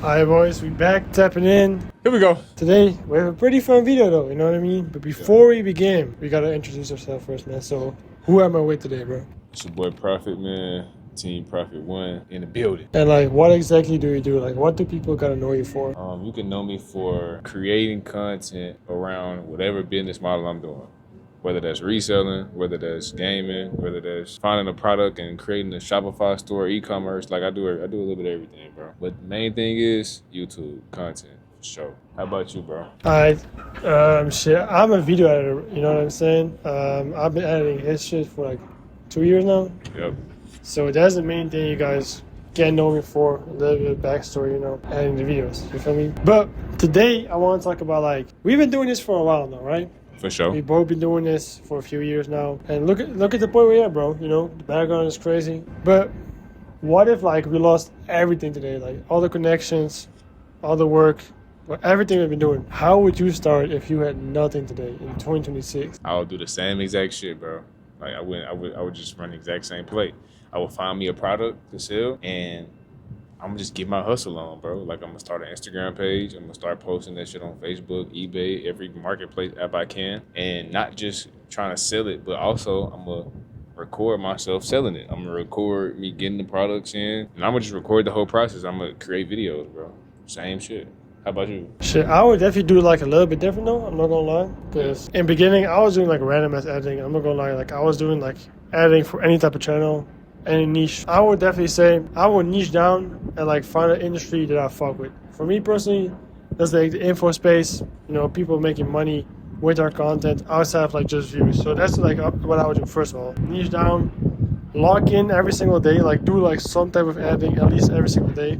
Alright boys, we back tapping in. Here we go. Today we have a pretty fun video though, you know what I mean? But before we begin, we gotta introduce ourselves first, man. So who am I with today, bro? It's your boy Prophet, man. Team Prophet One in the building. And like what exactly do you do? Like what do people gotta know you for? You can know me for creating content around whatever business model I'm doing. Whether that's reselling, whether that's gaming, whether that's finding a product and creating a Shopify store, e-commerce. Like I do a little bit of everything, bro. But the main thing is YouTube content, for sure. How about you, bro? Alright, shit, I'm a video editor, you know what I'm saying? I've been editing his shit for like 2 years now. Yep. So that's the main thing you guys can know me for, a little bit of backstory, you know, editing the videos, you feel me? But today I want to talk about like, we've been doing this for a while now, right? For sure. We've both been doing this for a few years now. And look at the point we're at, bro. You know, the background is crazy. But what if like we lost everything today? Like all the connections, all the work, everything we've been doing. How would you start if you had nothing today in 2026? I would do the same exact shit, bro. Like I would just run the exact same play. I would find me a product to sell and I'm gonna just get my hustle on, bro. Like I'm gonna start an Instagram page. I'm gonna start posting that shit on Facebook, eBay, every marketplace app I can. And not just trying to sell it, but also I'm gonna record myself selling it. I'm gonna record me getting the products in. And I'm gonna just record the whole process. I'm gonna create videos, bro. Same shit. How about you? Shit, I would definitely do like a little bit different though. I'm not gonna lie. Because in the beginning, I was doing like random ass editing. I'm not gonna lie. Like I was doing like editing for any type of channel. Any niche. I would definitely say I would niche down and like find an industry that I fuck with. For me personally, that's like the info space, you know, people making money with our content outside of like just views. So that's like what I would do first of all. Niche down, lock in every single day, like do like some type of editing at least every single day.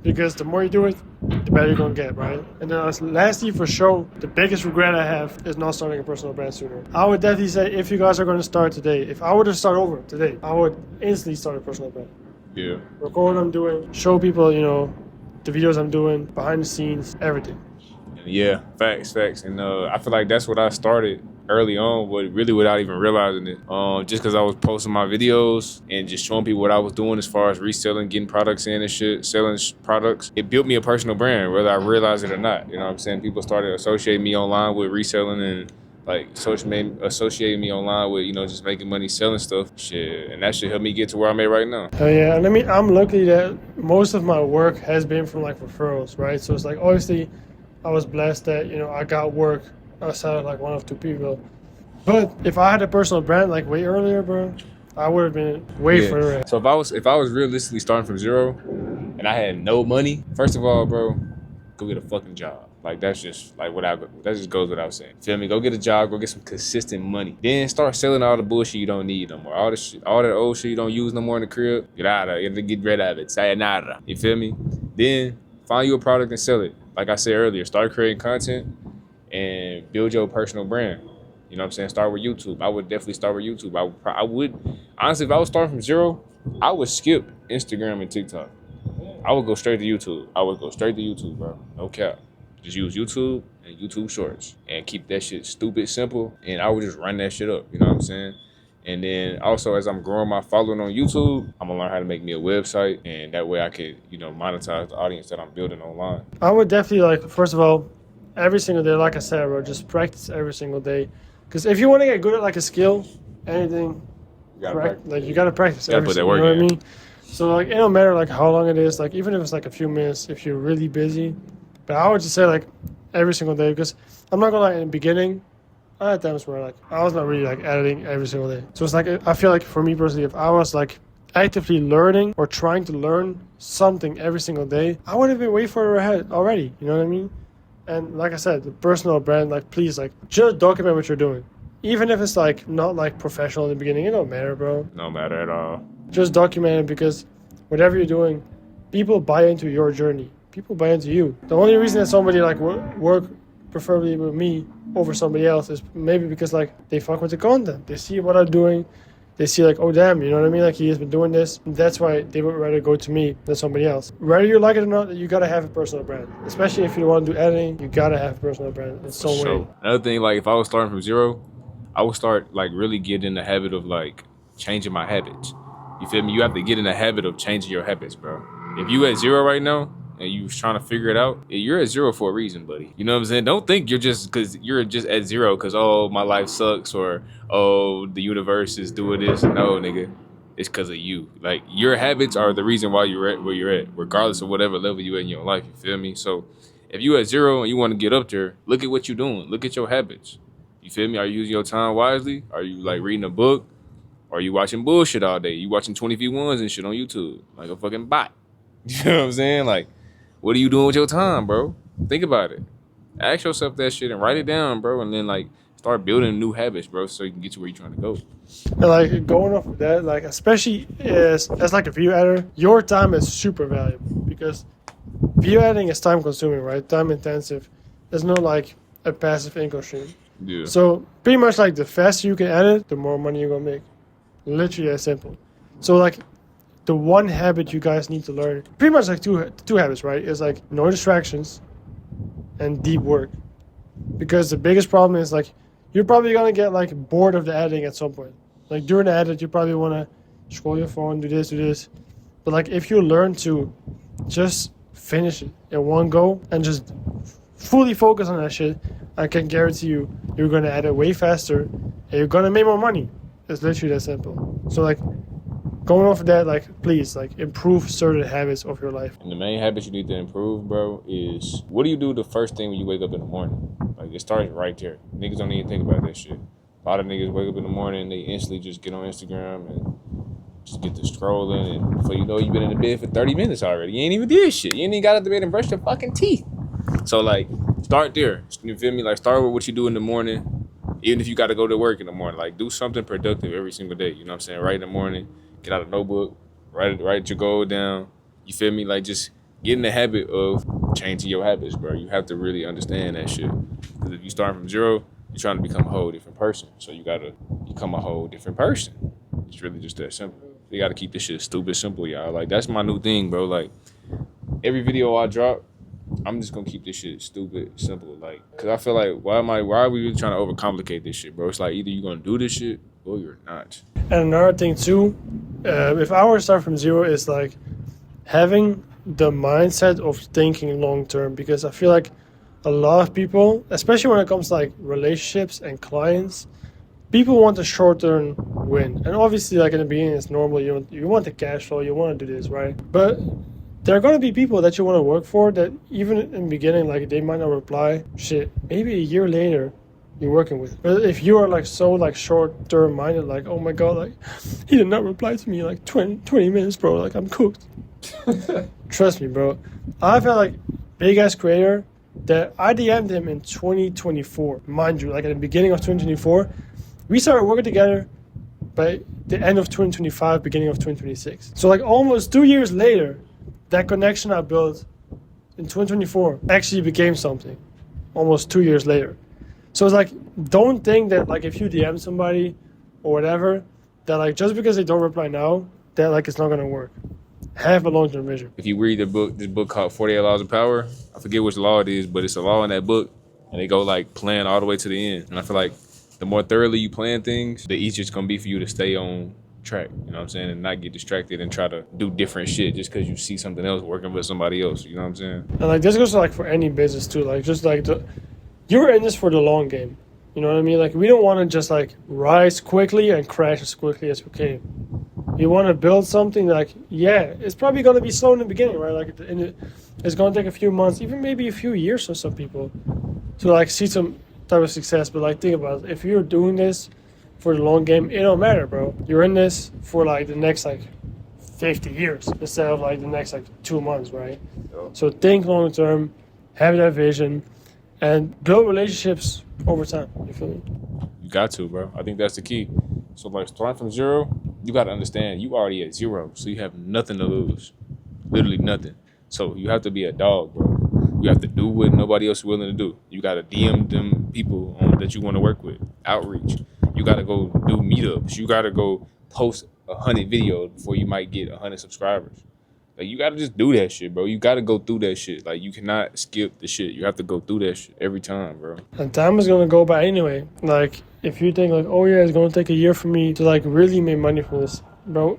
Because the more you do it, the better you're gonna get, right? And then lastly, for sure, the biggest regret I have is not starting a personal brand sooner. I would definitely say if you guys are gonna start today, if I were to start over today, I would instantly start a personal brand. Yeah. Record what I'm doing, show people, you know, the videos I'm doing, behind the scenes, everything. Yeah, facts. And I feel like that's what I started early on, but really without even realizing it. Just because I was posting my videos and just showing people what I was doing as far as reselling, getting products in and shit, selling products. It built me a personal brand, whether I realized it or not. You know what I'm saying? People started associating me online with reselling and like associating me online with, you know, just making money selling stuff. Shit, and that shit helped me get to where I'm at right now. Oh yeah, and I mean, I'm lucky that most of my work has been from like referrals, right? So it's like, obviously, I was blessed that, you know, I got work outside of like one or two people. But if I had a personal brand like way earlier, bro, I would have been way further ahead. So if I was realistically starting from zero and I had no money, first of all, bro, go get a fucking job. Like that's just like that just goes without saying. Feel me? Go get a job, go get some consistent money. Then start selling all the bullshit you don't need no more. All that old shit you don't use no more in the crib, get out of it. Get rid of it. Sayonara. You feel me? Then find you a product and sell it. Like I said earlier, start creating content and build your personal brand. You know what I'm saying? Start with YouTube. I would definitely start with YouTube. I would honestly, if I was starting from zero, I would skip Instagram and TikTok. I would go straight to YouTube. Bro. No cap. Just use YouTube and YouTube Shorts and keep that shit stupid simple. And I would just run that shit up. You know what I'm saying? And then also as I'm growing my following on YouTube, I'm gonna learn how to make me a website, and that way I could, you know, monetize the audience that I'm building online. I would definitely like, first of all, every single day, like I said, bro, just practice every single day. Because if you want to get good at like a skill, anything, you gotta practice. Gotta put that work in. You know what I mean? So like, it don't matter like how long it is. Like even if it's like a few minutes, if you're really busy. But I would just say like every single day, because I'm not gonna lie, in the beginning, I had times where like I was not really like editing every single day. So it's like I feel like for me personally, if I was like actively learning or trying to learn something every single day, I would have been way further ahead already. You know what I mean? And like I said, the personal brand, like please, like just document what you're doing. Even if it's like not like professional in the beginning, it don't matter, bro. No matter at all. Just document it, because whatever you're doing, people buy into your journey. People buy into you. The only reason that somebody like work preferably with me over somebody else is maybe because like they fuck with the content. They see what I'm doing. They see like, oh damn, you know what I mean? Like he has been doing this. And that's why they would rather go to me than somebody else. Whether you like it or not, you gotta have a personal brand. Especially if you want to do editing, you gotta have a personal brand in some way. Another thing, like if I was starting from zero, I would start like really getting in the habit of like changing my habits. You feel me? You have to get in the habit of changing your habits, bro. If you at zero right now, and you was trying to figure it out, you're at zero for a reason, buddy. You know what I'm saying? Don't think you're just at zero because, oh, my life sucks, or, oh, the universe is doing this. No, nigga. It's because of you. Like, your habits are the reason why you're at where you're at, regardless of whatever level you're at in your life. You feel me? So if you at zero and you want to get up there, look at what you're doing. Look at your habits. You feel me? Are you using your time wisely? Are you, like, reading a book? Or are you watching bullshit all day? You watching 20v1s and shit on YouTube like a fucking bot. You know what I'm saying? Like, what are you doing with your time, bro? Think about it. Ask yourself that shit and write it down, bro. And then, like, start building new habits, bro, so you can get to where you're trying to go. And like going off of that, like especially as like a video editor, your time is super valuable because video editing is time consuming, right? Time intensive. There's no like a passive income stream. Yeah. So pretty much like the faster you can edit, the more money you're gonna make. Literally that simple. So like the one habit you guys need to learn, pretty much like two habits, right? Is like no distractions and deep work. Because the biggest problem is like you're probably gonna get like bored of the editing at some point. Like during the edit, you probably wanna scroll your phone, do this. But like if you learn to just finish it in one go and just fully focus on that shit, I can guarantee you you're gonna edit way faster and you're gonna make more money. It's literally that simple. So like going off of that, like please like improve certain habits of your life. And the main habits you need to improve, bro, is what do you do the first thing when you wake up in the morning? Like, it starts right there. Niggas don't even think about that shit. A lot of niggas wake up in the morning and they instantly just get on Instagram and just get to scrolling, and before you know, you've been in the bed for 30 minutes already. You ain't even did shit. You ain't even got out of the bed and brushed your fucking teeth. So like, start there. You feel me? Like, start with what you do in the morning, even if you got to go to work in the morning. Like, do something productive every single day. You know what I'm saying? Right in the morning, get out a notebook, write your goal down. You feel me? Like, just get in the habit of changing your habits, bro. You have to really understand that shit. Because if you start from zero, you're trying to become a whole different person. So you got to become a whole different person. It's really just that simple. You got to keep this shit stupid simple, y'all. Like, that's my new thing, bro. Like, every video I drop, I'm just going to keep this shit stupid simple. Like, because I feel like, why are we really trying to overcomplicate this shit, bro? It's like, either you're going to do this shit or you're not. And another thing too, if I were to start from zero, is like having the mindset of thinking long term, because I feel like a lot of people, especially when it comes to like relationships and clients, people want a short term win. And obviously, like in the beginning, it's normal. You want the cash flow, you want to do this, right? But there are going to be people that you want to work for that even in the beginning, like they might not reply. Shit, maybe a year later, you're working with. But if you are like so like short term minded, like, oh my god, like he did not reply to me like 20 minutes, bro, like I'm cooked. Trust me, bro. I've had like big ass creator that I DM'd him in 2024, mind you, like at the beginning of 2024. We started working together by the end of 2025, beginning of 2026. So like almost 2 years later, that connection I built in 2024 actually became something almost 2 years later. So it's like, don't think that like if you DM somebody or whatever, that like just because they don't reply now, that like it's not gonna work. Have a long-term vision. If you read this book called 48 Laws of Power, I forget which law it is, but it's a law in that book, and they go like plan all the way to the end. And I feel like the more thoroughly you plan things, the easier it's gonna be for you to stay on track, you know what I'm saying, and not get distracted and try to do different shit just because you see something else working with somebody else, you know what I'm saying? And like this goes like for any business too, like just like you're in this for the long game, you know what I mean? Like we don't want to just like rise quickly and crash as quickly as we can. You want to build something like, yeah, it's probably going to be slow in the beginning, right? Like it's going to take a few months, even maybe a few years for some people to like see some type of success. But like think about it, if you're doing this for the long game, it don't matter, bro. You're in this for like the next like 50 years instead of like the next like 2 months, right? Yeah. So think long term, have that vision, and build relationships over time. You feel me? You got to, bro. I think that's the key. So like starting from zero, you got to understand you already at zero, so you have nothing to lose, literally nothing. So you have to be a dog, bro. You have to do what nobody else is willing to do. You got to DM them people that you want to work with, outreach. You got to go do meetups. You got to go post 100 videos before you might get 100 subscribers. Like, you got to just do that shit, bro. You got to go through that shit. Like, you cannot skip the shit. You have to go through that shit every time, bro. And time is going to go by anyway. Like, if you think, like, oh, yeah, it's going to take a year for me to, like, really make money from this, bro,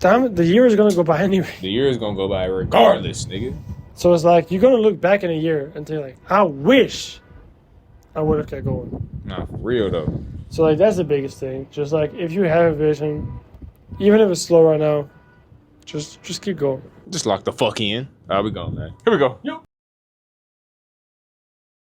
the year is going to go by anyway. The year is going to go by regardless, nigga. So it's like you're gonna look back in a year and think like, I wish I would have kept going. Nah, for real though. So like that's the biggest thing. Just like if you have a vision, even if it's slow right now, just keep going. Just lock the fuck in. All right, we going, man. Here we go. Yep.